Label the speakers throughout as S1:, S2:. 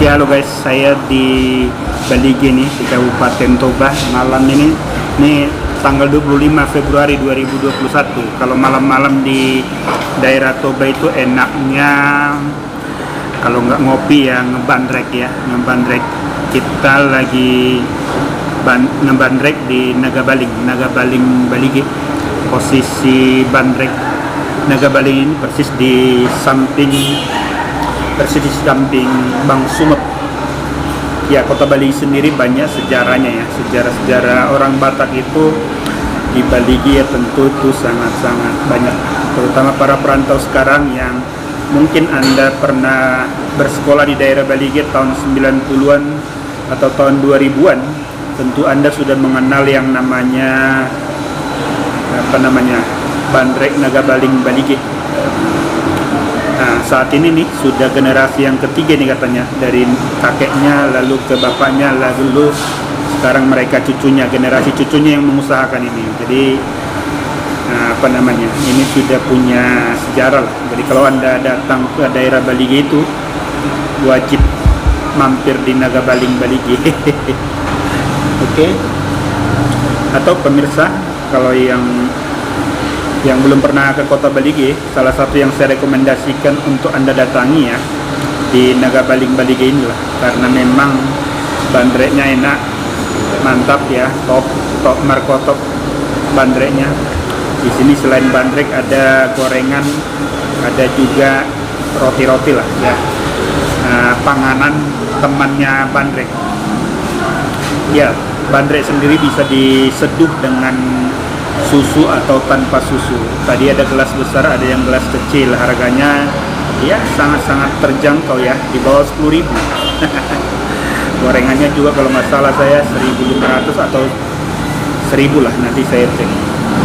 S1: Oke, halo guys, saya di Balige nih, di Kabupaten Toba. Malam ini tanggal 25 Februari 2021. Kalau malam-malam di daerah Toba itu enaknya kalau nggak ngopi ya ngebandrek ya, ngebandrek. Kita lagi ngebandrek di Nagabaling Balige. Posisi bandrek Nagabaling ini persis di samping Bang Sumet. Ya, Kota Bali sendiri banyak sejarahnya ya. Sejarah orang Batak itu di Balige ya tentu itu sangat-sangat banyak. Terutama para perantau sekarang yang mungkin Anda pernah bersekolah di daerah Balige tahun 90-an atau tahun 2000-an, tentu Anda sudah mengenal yang namanya Bandrek Nagabaling Balige. Nah, saat ini nih sudah generasi yang ketiga nih katanya, dari kakeknya lalu ke bapaknya lalu sekarang mereka cucunya, generasi cucunya yang mengusahakan ini. Jadi ini sudah punya sejarah lah. Jadi kalau Anda datang ke daerah Balige itu wajib mampir di Nagabaling Balige. Oke. Atau pemirsa, kalau yang belum pernah ke Kota Balige, salah satu yang saya rekomendasikan untuk Anda datangi ya di Nagabaling Balige inilah, karena memang bandreknya enak, mantap ya, top markotop bandreknya. Di sini selain bandrek ada gorengan, ada juga roti-roti lah ya, panganan temannya bandrek. Ya, bandrek sendiri bisa diseduh dengan susu atau tanpa susu. Tadi ada gelas besar, ada yang gelas kecil. Harganya ya sangat-sangat terjangkau ya, di bawah 10.000. Gorengannya juga kalau nggak salah saya 1.500 atau 1.000 lah, nanti saya cek.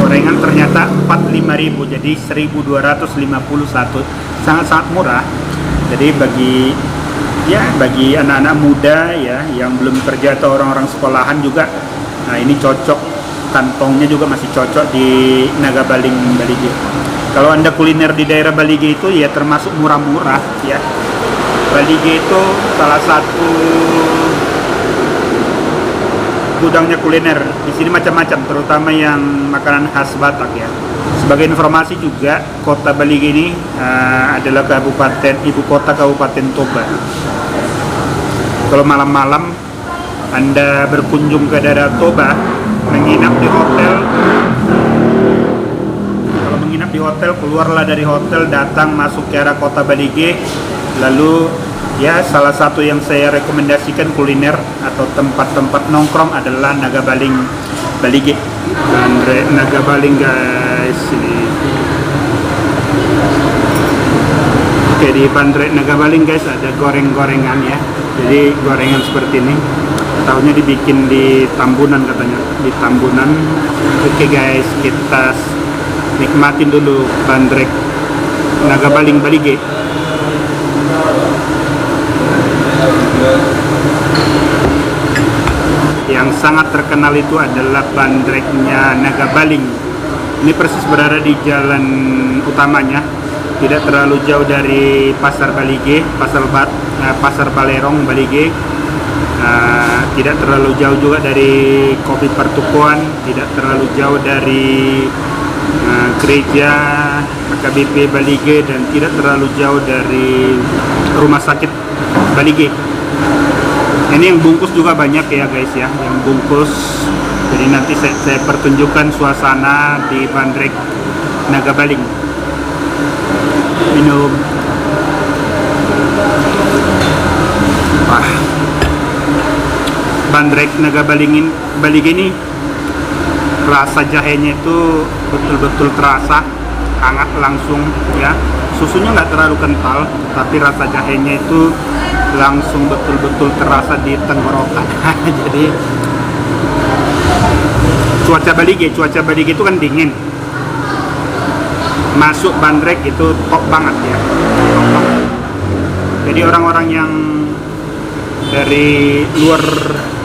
S1: Gorengan ternyata 45.000, jadi 1.251, sangat-sangat murah. Jadi bagi anak-anak muda ya yang belum kerja atau orang-orang sekolahan juga, nah ini cocok. Kantongnya juga masih cocok di Nagabaling Balige. Kalau Anda kuliner di daerah Balige itu ya termasuk murah-murah ya. Balige itu salah satu gudangnya kuliner. Di sini macam-macam, terutama yang makanan khas Batak ya. Sebagai informasi juga, Kota Balige ini adalah ibu kota Kabupaten Toba. Kalau malam-malam Anda berkunjung ke daerah Toba, menginap di hotel. Kalau menginap di hotel, keluarlah dari hotel, datang masuk ke arah Kota Balige. Lalu ya salah satu yang saya rekomendasikan kuliner atau tempat-tempat nongkrong adalah Nagabaling Balige. Nagabaling guys ini. Oke, di Bandrek Nagabaling guys ada goreng-gorengan ya. Jadi gorengan seperti ini. Tahunya dibikin di Tambunan katanya, di Tambunan. Oke guys, kita nikmatin dulu bandrek Nagabaling Balige. Yang sangat terkenal itu adalah bandreknya Nagabaling. Ini persis berada di jalan utamanya, tidak terlalu jauh dari Pasar Balige, Pasar Balerong Balige. Tidak terlalu jauh juga dari Kopi Pertukuan, tidak terlalu jauh dari gereja AKBP Balige, dan tidak terlalu jauh dari rumah sakit Balige. Ini yang bungkus juga banyak ya guys ya, yang bungkus. Jadi nanti saya pertunjukkan suasana di Bandrek Nagabaling. Minum. Bandrek Nagabaling Balige ini rasa jahenya itu betul-betul terasa, hangat langsung ya. Susunya nggak terlalu kental, tapi rasa jahenya itu langsung betul-betul terasa di tenggorokan. Jadi cuaca Balige itu kan dingin. Masuk bandrek itu top banget ya. Jadi orang-orang yang dari luar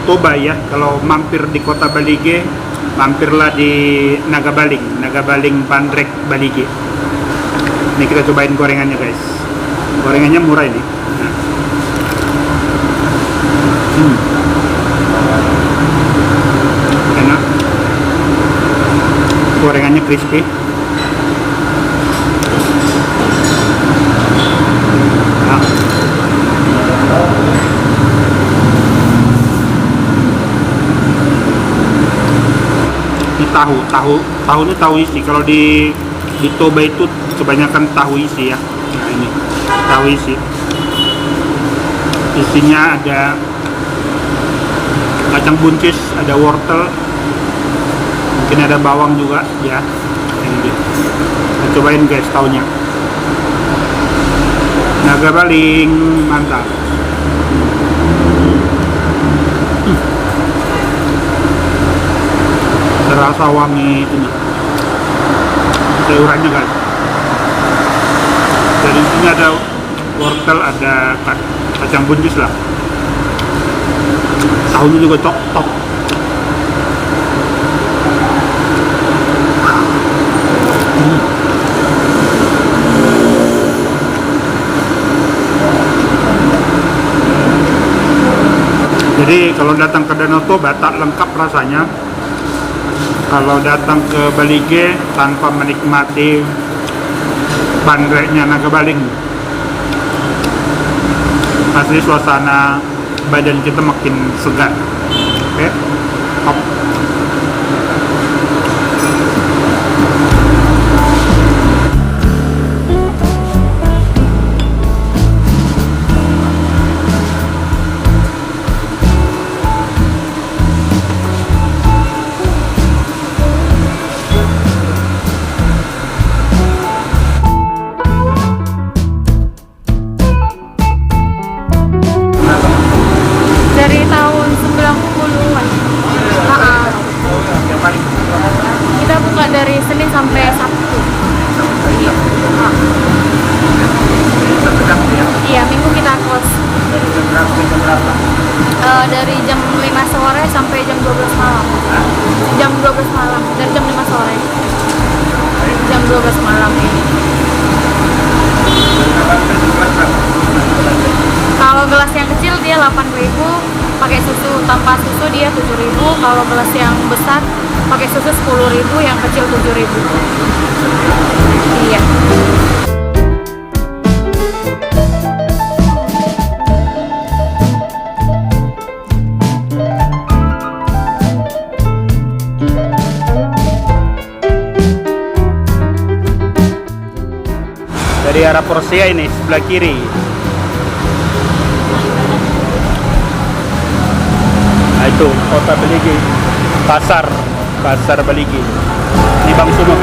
S1: Toba ya, kalau mampir di Kota Balige, mampirlah di Nagabaling Bandrek Balige. Ini kita cobain gorengannya guys. Gorengannya murah ini. Nah. Hmm, enak. Gorengannya crispy. Nah, ini tahu ini tahu isi. Kalau di Toba itu kebanyakan tahu isi ya. Nah ini tahu isi. Isinya ada kacang buncis, ada wortel, mungkin ada bawang juga ya. Ini dia. Kita cobain guys taunya. Naga Baling, mantap. Terasa wangi ini sayurannya guys. Dari sini ada wortel, ada kacang buncis lah. Tahunya juga top. Jadi kalau datang ke Danau Toba tak lengkap rasanya kalau datang ke Balige tanpa menikmati bandreknya Naga Baling. Asli suasana badan kita makin segar. Oke, top.
S2: Dari tahun 90-an. Kita buka dari Senin sampai Sabtu. Iya, Minggu kita close. Dari jam 5 sore sampai jam 12 malam. Jam 12 malam, dari jam 5 sore. Jam 12 malam ini. Kalau gelas yang kecil dia 8.000, pakai susu tanpa susu dia 7.000. Kalau gelas yang besar pakai susu 10.000, yang kecil 7.000. Iya.
S1: Dari arah Porsia ini sebelah kiri. Nah itu kota Baligi, pasar Baligi. Ini Bang Sumuk.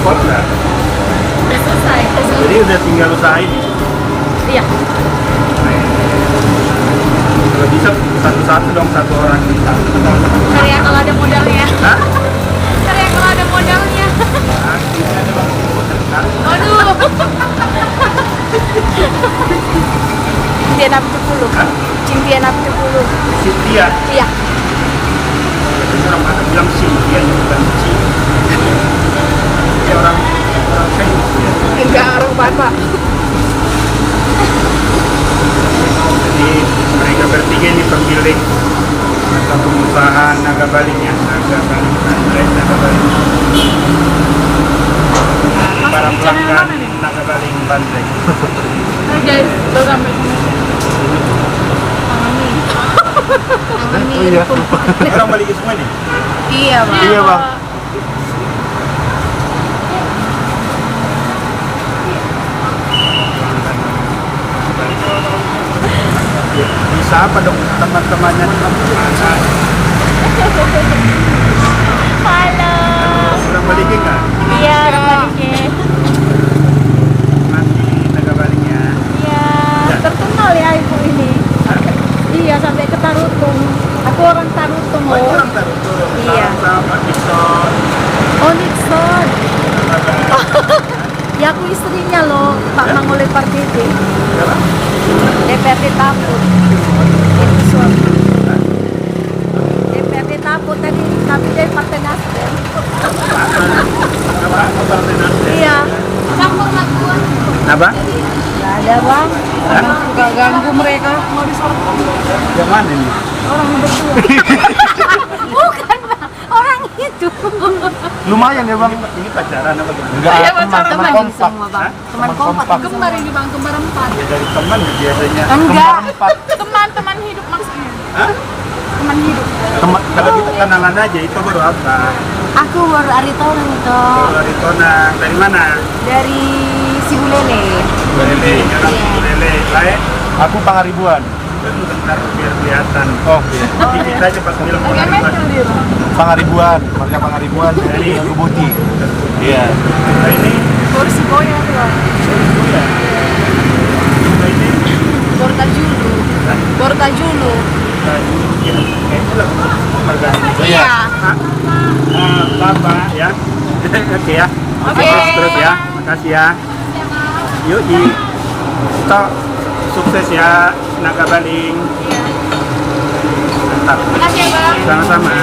S1: kota.
S2: Udah selesai.
S1: Jadi udah tinggal usaha ini.
S2: Iya.
S1: Kalau bisa satu-satu dong, satu orang bisa.
S2: Karya kalau ada modalnya.
S1: Hah?
S2: Karya kalau ada modalnya.
S1: Nah, ini ada bang.
S2: Aduh. Cynthia Naptu 10.
S1: Hah?
S2: Cynthia Naptu 10.
S1: Cynthia.
S2: Iya.
S1: Orang mana bilang Cynthia, bukan Cynthia. Dia orang famous ya.
S2: Enggak, orang Batak.
S1: Jadi mereka bertiga ini pemilik atau pengusaha Naga Baling ya, Naga Baling Bandrek, Naga Baling. Para pelanggan Naga Baling Bandrek.
S2: Hai guys, udah sampai sini.
S3: Iya.
S1: Orang balik semua nih.
S2: Iya, Bang.
S3: Iya, Bang.
S1: Bisa apa dong teman-temannya di mana?
S2: Halo.
S1: Orang balik enggak?
S2: Iya, orang balikin.
S1: Mati Naga Balingnya.
S2: Iya, terkenal ya ibu ini. Iya, sampai ke Tarutung. Aku orang Tarutung
S1: Oh, itu
S2: loh.
S1: orang taruh tuh.
S2: Iya.
S1: Sama Nixon.
S2: Oh, Nixon. Ya, aku istrinya loh, Pak
S1: Ya?
S2: Mangole Pardede.
S1: Siapa?
S2: DPRD Taput. Nixon. DPRD Taput tadi, tapi dari Partai Nasdem.
S1: Apa? Apa Partai Nasdem?
S2: Iya. Campur lakuan.
S1: Apa?
S2: Gak ada bang. Gak ganggu mereka. Mau disorot.
S1: Yang mana ini?
S2: Orang berdua. Bukan bang, orang itu.
S3: Lumayan ya bang.
S1: Ini pacaran apa gimana?
S3: Enggak,
S2: Iya,
S3: teman
S2: pacaran
S3: teman
S2: lagi
S3: kompak.
S2: semua, Bang.
S1: Hah?
S2: Teman kompak.
S3: Kembar
S2: ini bang, kembar 4.
S1: Ya dari teman biasanya.
S2: Enggak.
S3: Kembar 4.
S2: Teman-teman hidup maksudnya.
S1: Hah?
S2: Teman hidup.
S3: Teman
S1: Kalau kita kenalan aja, itu baru apa?
S2: Aku baru Aritonang itu.
S1: Kalau dari Tonang, dari mana?
S2: Dari Sibulele.
S1: Lele, orang Lele. Lain,
S3: Aku Pangaribuan.
S1: bentar biar kelihatan.
S3: Oh iya.
S1: Dikit aja pas bilang
S3: Pangaribuan, marga Pangaribuan dari Gubuti. Iya.
S1: Nah ini,
S2: Kursi Boya tuh.
S1: ya. Nah ini,
S2: Bortajulu. Bortajulu.
S1: ya, kayaknya lah marga.
S2: Iya.
S1: Bapak ya. Oke ya.
S2: Oke.
S1: Terus ya. Makasih ya. Yuk, kita sukses ya Naga Baling.
S2: Iya.
S1: Mantap.
S2: Makasih ya bang.
S1: Sama-sama.